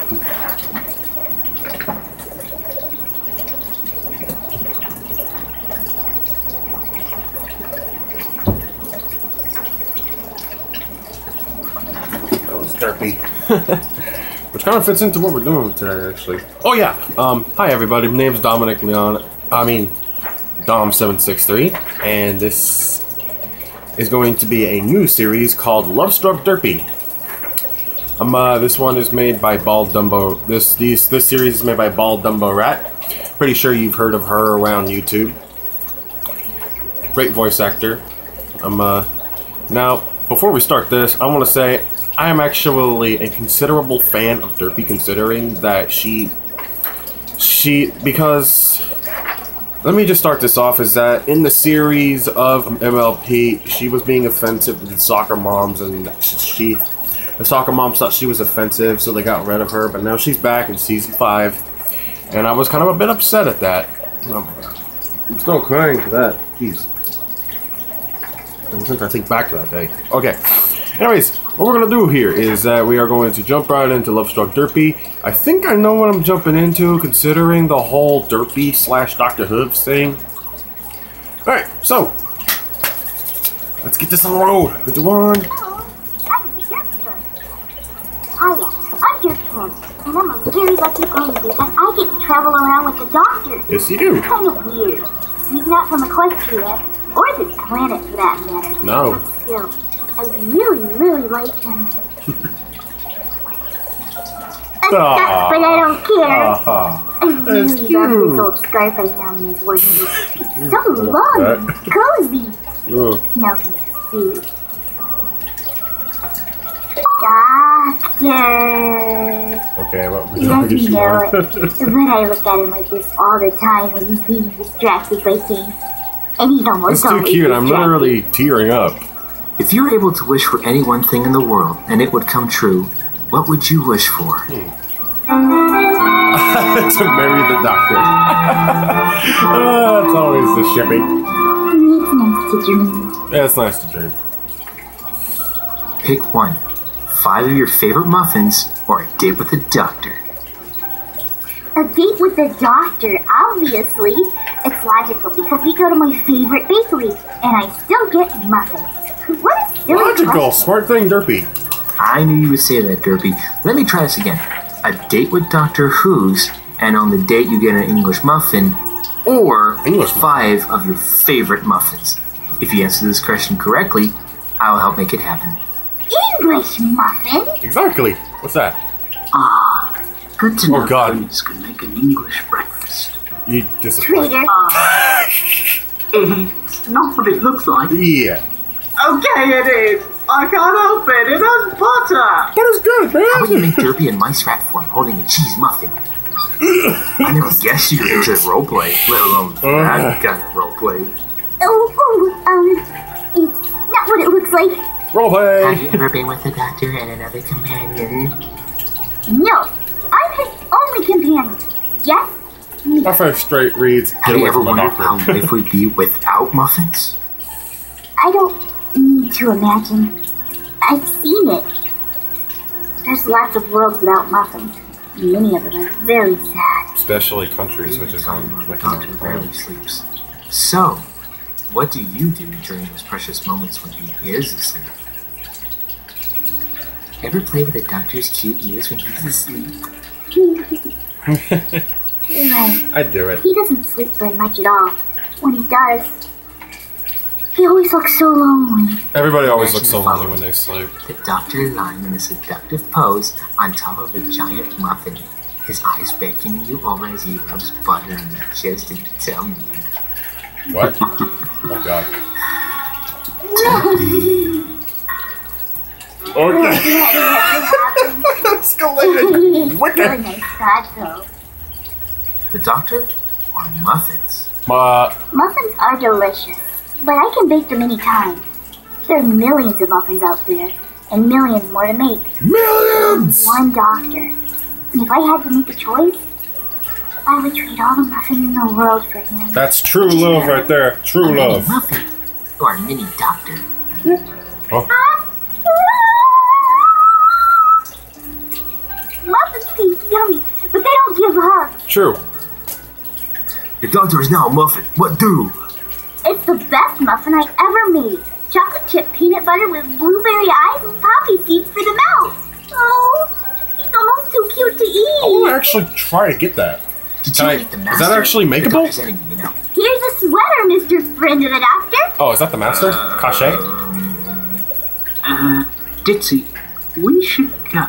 That was derpy. Which kind of fits into what we're doing today, actually. Oh yeah. Hi everybody. My name's Dominic Leon. Dom763, and this is going to be a new series called Lovestruck Derpy. This one is made by Bald Dumbo. This series is made by Bald Dumbo Rat. Pretty sure you've heard of her around YouTube. Great voice actor. Now, before we start this, I want to say I am actually a considerable fan of Derpy, considering that because let me just start this off, is that in the series of MLP, she was being offensive to the soccer moms, and the soccer moms thought she was offensive, so they got rid of her, but now she's back in season 5, and I was kind of a bit upset at that. I'm still crying for that. Jeez. Ever since I think back to that day. Okay. Anyways, what we're going to do here is that we are going to jump right into Lovestruck Derpy. I think I know what I'm jumping into, considering the whole Derpy / Dr. Hooves thing. Alright, so let's get this on the road. Good to one. Hiya, I'm Derpy, and I'm a very lucky girl because I get to travel around with the doctor. Yes, you do. It's kind of weird. He's not from Equestria, or this planet for that matter. No. But still, I really, really like him. But I don't care. I really love this old scarf I found in his wardrobe. It's so long and cozy. Smells like food. Doctor. Okay, what was Yes, you know it. But I look at him like this all the time when he's being distracted by things. And he's almost That's too cute. I'm literally tearing up. If you were able to wish for any one thing in the world and it would come true, what would you wish for? To marry the doctor. It's always the shipping. It's nice to dream. Yeah, it's nice to dream. Pick one. 5 of your favorite muffins or a date with the doctor. A date with the doctor, obviously. It's logical because we go to my favorite bakery and I still get muffins. What is silly logical? question? Smart thing, Derpy. I knew you would say that, Derpy. Let me try this again. A date with Dr. Hooves, and on the date you get an English muffin, or 5 of your favorite muffins. If you answer this question correctly, I will help make it happen. English muffin? Exactly. What's that? Good to know. Oh God. Tony's can make an English breakfast. You disappoint. Traitor. It's not what it looks like. Yeah. Okay, it is. I can't help it. It has butter. Butter's good, man. How about you make Derpy in mice rat form holding a cheese muffin? I never guessed you could do this roleplay, let alone that kind of roleplay. It's not what it looks like. Roleplay. Have you ever been with a doctor and another companion? No, I'm his only companion. Yes? My first straight reads. Have you ever wondered how life would be without muffins? I don't need to imagine. I've seen it. There's lots of worlds without muffins. Many of them are very sad. Especially countries, which is on the doctor rarely sleeps. So, what do you do during those precious moments when he is asleep? Ever play with the doctor's cute ears when he's asleep? Right. I'd do it. He doesn't sleep very much at all. When he does, he always looks so lonely. Everybody always looks so lonely when they sleep. The doctor lying in a seductive pose on top of a giant muffin, his eyes beckoning you over as he rubs butter on your chest and tummy. What? Oh God. Okay. Escalated. Really nice thought, though. The doctor or muffins? Muffins are delicious, but I can bake them anytime. There are millions of muffins out there, and millions more to make. Millions! One doctor. And if I had to make a choice, I would trade all the muffins in the world for him. That's true love right there. True love. A mini muffin or a mini doctor? Oh. Muffins taste yummy, but they don't give hugs. True. The doctor is now a muffin. What do? It's the best muffin I ever made. Chocolate chip peanut butter with blueberry eyes and poppy seeds for the mouth. Oh, he's almost too cute to eat. I want to actually try to get that. Did you eat the master? Is that actually makeable? The doctor's enemy, you know. Here's a sweater, Mr. Friend of the Doctor. Oh, is that the master? Cachet? Ditsy, we should go.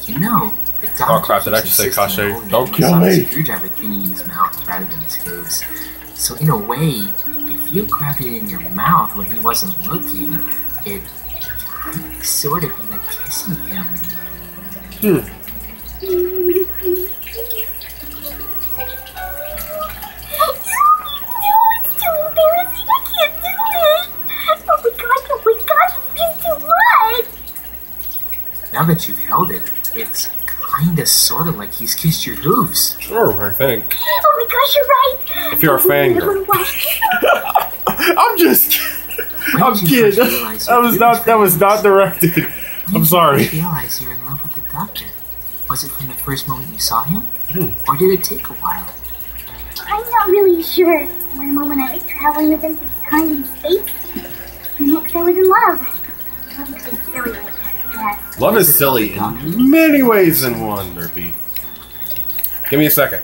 You know, the doctor. Oh crap, did I just say insisting cachet? only Don't on kill the me. screwdriver thingy in his mouth rather than his hooves. So in a way, if you grabbed it in your mouth when he wasn't looking, it kind of sort of be like kissing him. It's too embarrassing. I can't do it. Oh my god, it's too much. Now that you've held it, it's kinda sorta like he's kissed your hooves. Sure, I think. Oh my gosh, you're right. If you're a fangirl. I'm just When I'm did you kidding. first realize That was not directed. I'm sorry. When did you realize you're in love with the doctor? Was it from the first moment you saw him? Or did it take a while? I'm not really sure. One moment I was traveling with him through time and space. The next I was in love. Love is just silly like that, yes. Love is silly in many ways in one, Derpy. Give me a second.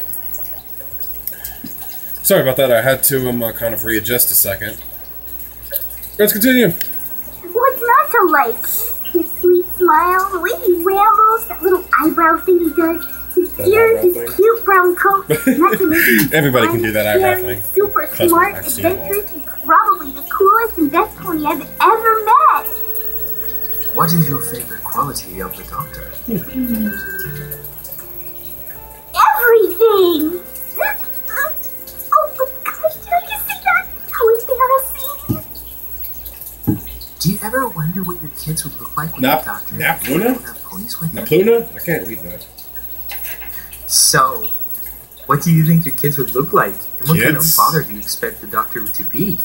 Sorry about that. I had to kind of readjust a second. Let's continue. What's not to like? His sweet smile, the way he rambles, that little eyebrow thing he does, his ears, his cute brown coat, not to mention Everybody can do that eyebrow thing. super Trust me, smart, I've seen them all. adventurous, and probably the coolest and best pony I've ever met. What is your favorite quality of the doctor? Everything! Oh my gosh, did I just say that? How embarrassing! Do you ever wonder what your kids would look like with Nap- the doctor? Napluna? Don't have ponies with them? Napluna? I can't read that. So, what do you think your kids would look like? And what kind of Kids? father do you expect the doctor to be?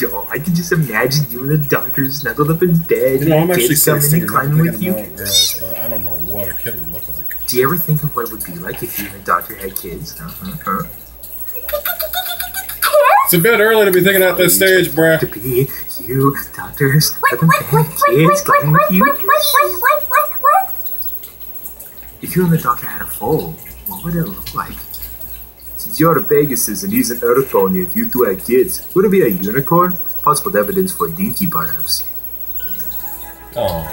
Yo, I can just imagine you and the doctor snuggled up in bed You know, I'm and actually kids coming sitting and here climbing thinking with you. about girls, but I don't know what a kid would look like. Do you ever think of what it would be like if you and the doctor had kids? It's a bit early to be thinking at this stage, bruh. To be you, doctors, What? up in bed, kids climbing with you. What? If you and the doctor had a foal, what would it look like? Since you're the Pegasus and he's an earth pony, if you two had kids, would it be a unicorn? Possible evidence for dinky, perhaps. Oh.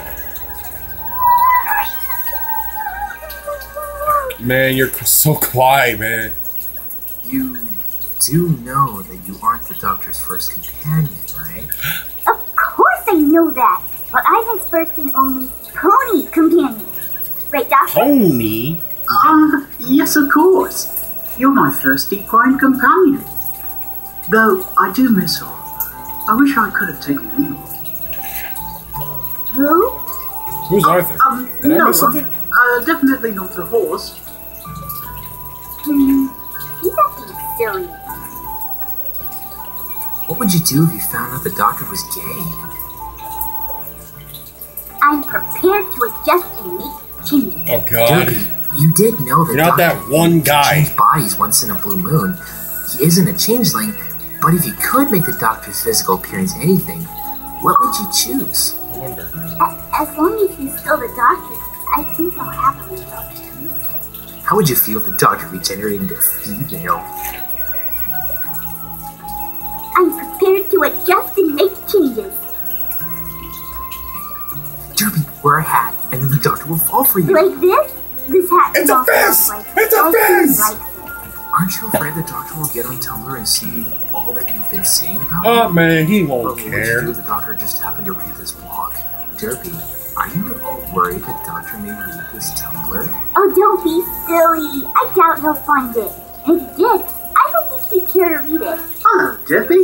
Man, you're so quiet, man. You do know that you aren't the doctor's first companion, right? Of course I know that, but I'm his first and only pony companion. Right, Doctor? Pony? Yes, of course. You're my first equine companion. Though I do miss her. I wish I could have taken you. Who? Who's Arthur? Did I No, miss something? definitely not the horse. He's acting silly. What would you do if you found out the doctor was gay? I'm prepared to adjust and make changes. Oh, God. Derby, you did know that You're not that one can guy. change bodies once in a blue moon. He isn't a changeling, but if you could make the doctor's physical appearance anything, what would you choose? I wonder. As long as he's still the doctor, I think I'll happily help him. How would you feel if the doctor regenerated into a female? I'm prepared to adjust and make changes. Derby, wear a hat, and then the doctor will fall for you. Like this? This hat It's a falls fizz! like It's a everything fizz! likes it. Aren't you afraid the doctor will get on Tumblr and see all that you've been saying about Oh, him? man, he What won't would you care. do if the doctor just happened to read this blog? Derby, are you at all worried the doctor may read this Tumblr? Oh, don't be silly. I doubt he'll find it. And if he did, I don't think he'd care to read it. Hello, Derpy.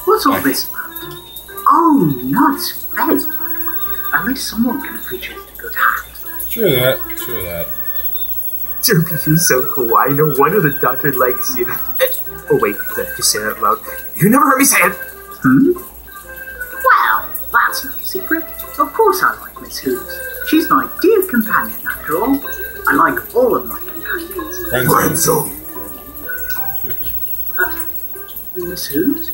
What's all this about? Oh, nuts. That is one. At least someone can appreciate a good hat. Sure that. Sure that. Derby, you're so cool. I know one of the doctor likes you. Oh wait, did I just say that out loud? You never heard me say it! Well, that's no secret. Of course I like Miss Hooves. She She's my dear companion, after all. I like all of my companions. Friend zone. Miss Hooves?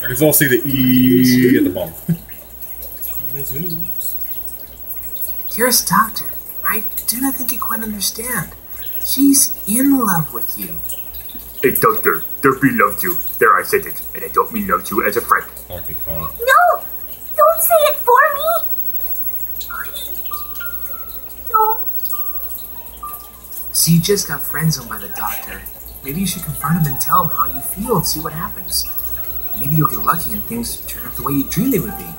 I can still see the E at the bottom. Miss Hooves. Dearest Doctor, I do not think you quite understand. She's in love with you. Hey, Doctor, derpy loves you. There, I said it, and I don't mean loves you as a friend. Okay, Colin. No! Don't say it for me! Please. Don't. So you just got friend-zoned by the doctor. Maybe you should confront him and tell him how you feel and see what happens. Maybe you'll get lucky and things turn out the way you dreamed they would be.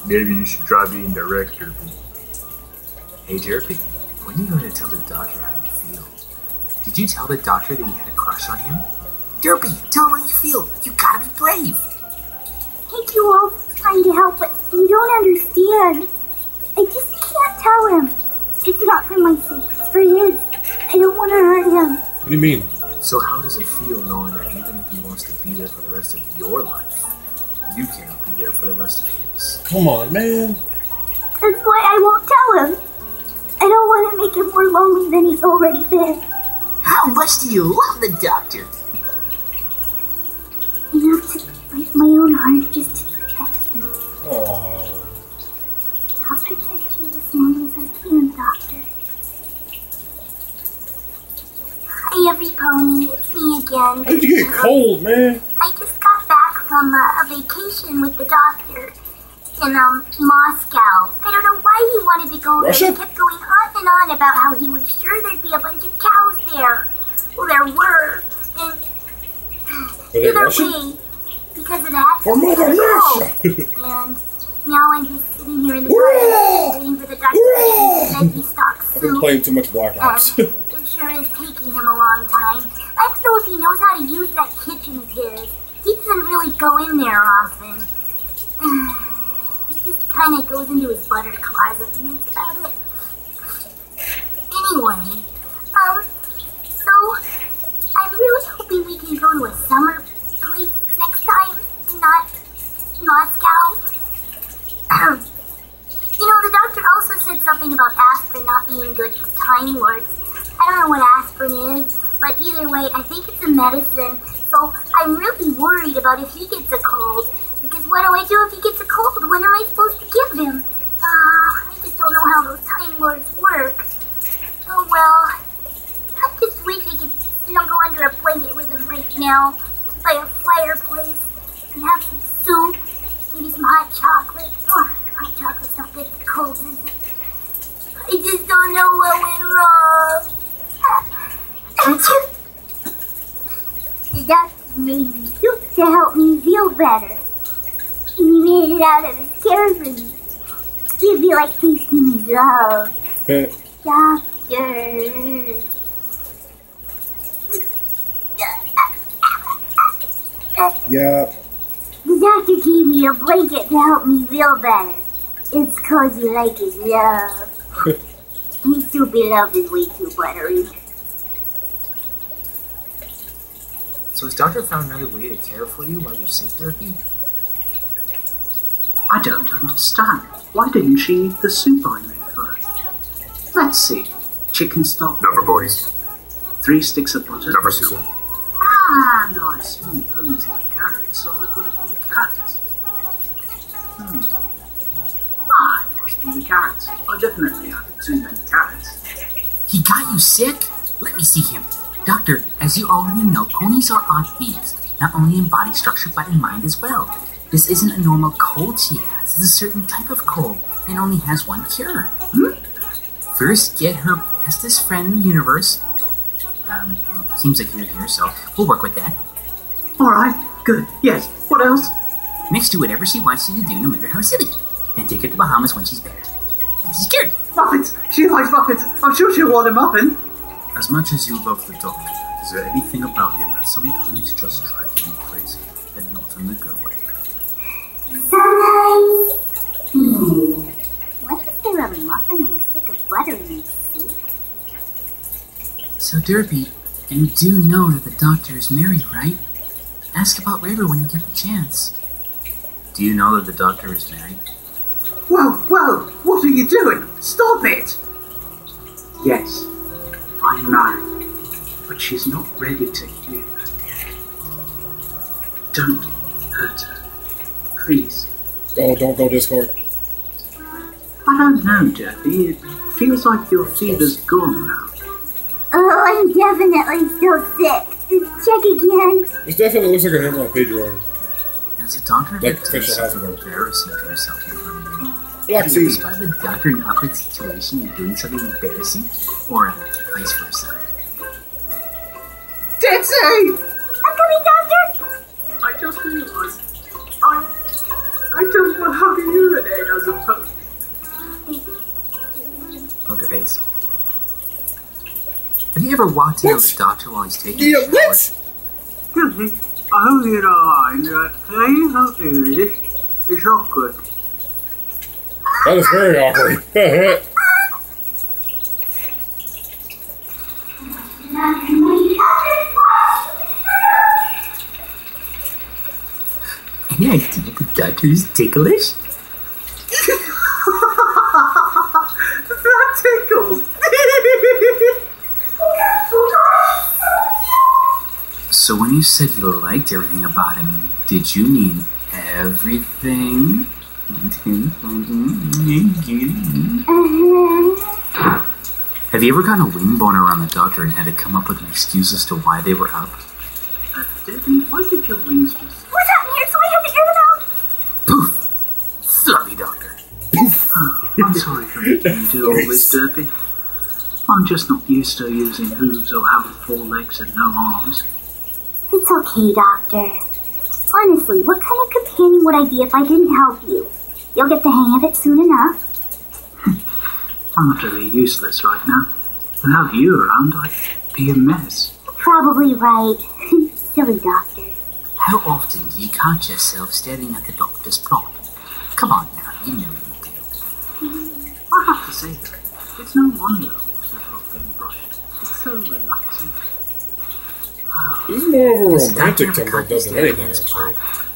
Maybe you should try being direct, Derpy. Hey, Derpy, when are you going to tell the doctor how you feel? Did you tell the doctor that you had a crush on him? Derpy, tell him how you feel. You gotta be brave. Thank you all for trying to help, but you don't understand. I just can't tell him. It's not for my sake, it's for his. I don't want to hurt him. What do you mean? So how does it feel knowing that even if he wants to be there for the rest of your life, you cannot be there for the rest of his? Come on, man. That's why I won't tell him. I don't want to make him more lonely than he's already been. How much do you love the doctor? Enough to break my own heart just to protect him. Aww. I'll protect you as long as I can, Doctor. Hi, every pony. It's me again. How'd you get cold, man? I just got back from a vacation with the doctor in Moscow. I don't know why he wanted to go there. Russia? He kept going on and on about how he was sure there'd be a bunch of cows there. Well, there were. And Were they either Russian? way, because of that, For Mother I Russia! and now I'm just sitting here in the car waiting for the doctor to get me stock I've been soup. playing too much Black Ops. It sure is taking him a long time. I don't know if he knows how to use that kitchen of his. He doesn't really go in there often. He just kind of goes into his butter closet and that's about it. Anyway, so I'm really hoping we can go to a summer place next time, not Moscow. You know, the doctor also said something about aspirin not being good for Time Lords. I don't know what aspirin is, but either way, I think it's a medicine. So I'm really worried about if he gets a cold. Because what do I do if he gets a cold? What am I supposed to give him? I just don't know how those Time Lords work. Oh well, I just wish I could snuggle under a blanket with him right now, by a fireplace, and have some soup, maybe some hot chocolate. Oh, hot chocolate's not good for colds, is it? I just don't know what went wrong. The doctor made me soup to help me feel better. And he made it out of his care for me. It'd be like tasting his love. Doctor. Yeah. The doctor gave me a blanket to help me feel better. It's 'cause you like his love. His stupid love is way too buttery. So has Doctor found another way to care for you while you're sick, Derpy? I don't understand. Why didn't she eat the soup I made for her? Let's see. Chicken stock. Number boys. 3 sticks of butter. Number soup. And I assume ponies like carrots, so I put a few carrots. It must be the carrots. I definitely added too many carrots. He got you sick? Let me see him. Doctor, as you already know, ponies are odd beings, not only in body structure but in mind as well. This isn't a normal cold she has. It's a certain type of cold and only has one cure. First, get her bestest friend in the universe. Seems like you're here, so we'll work with that. Alright, good. Yes, what else? Next, do whatever she wants you to do, no matter how silly. Then take her to Bahamas when she's better. And she's cured. Muffins! She likes muffins! I'm sure she'll want a muffin! As much as you love the doctor, is there anything about him that sometimes just drives you crazy, and not in the good way? Why is there a muffin and a stick of butter in this soup? So, Derpy, you do know that the doctor is married, right? Ask about River when you get the chance. Do you know that the doctor is married? Whoa, what are you doing? Stop it! Yes, I'm married, but she's not ready to hear that yet. Don't hurt her. Please. Oh, don't go Discord. I don't know, Derpy. It feels like your fever's gone now. Oh, I'm definitely still sick. Check again. This definitely looks like an MLP drawing. As a doctor, Like it official does housing something work. embarrassing to yourself in front of you. Black Can you seed. describe a doctor in an awkward situation and doing something embarrassing, or vice versa? Ditsy! I'm coming, doctor! I just realised I don't know how to urinate as a post. Poker face. Have you ever walked in on the doctor while he's taking a shower? What? Excuse me, I hope you don't mind. Can I help you with this? It's awkward. That is very awkward. Any idea the doctor is ticklish? That tickles. So when you said you liked everything about him, did you mean everything? Have you ever gotten a wing boner around the doctor and had to come up with an excuse as to why they were up? Debbie, why did your wings just... What's happening here so I have to air them out? Poof! Sorry, doctor. I'm sorry for making you do all this, Derpy. I'm just not used to using hooves or having 4 legs and no arms. It's okay, doctor. Honestly, what kind of companion would I be if I didn't help you? You'll get the hang of it soon enough. I'm utterly useless right now. Without you around, I'd be a mess. Probably right. Silly doctor. How often do you catch yourself staring at the doctor's plot? Come on now, you know you do. I have to say that it's no wonder horses are being brushed. It's so relaxing. This is more of a Does romantic doctor temper ever does than stare at anything, his actually. plot?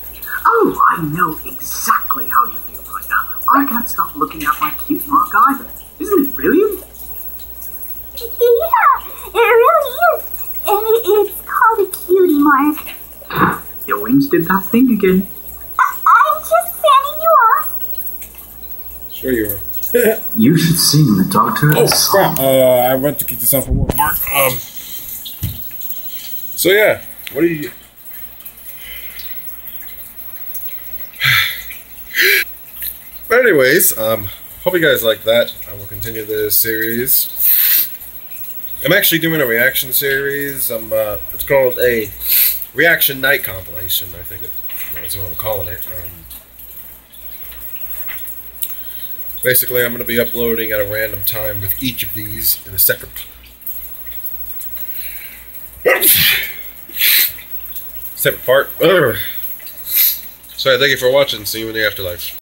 Oh, I know exactly how you feel right now. I can't stop looking at my cute mark either. Isn't it brilliant? Yeah, it really is. And it's called a cutie mark. Your wings did that thing again. I'm just fanning you off. Sure you are. You should sing the doctor a Oh song. crap! I went to keep this up for more mark. So yeah, what do you? But anyways, hope you guys like that. I will continue this series. I'm actually doing a reaction series. It's called a reaction night compilation. I think that's what I'm calling it. Basically, I'm going to be uploading at a random time with each of these in a separate. Separate part. So, thank you for watching. See you in the afterlife.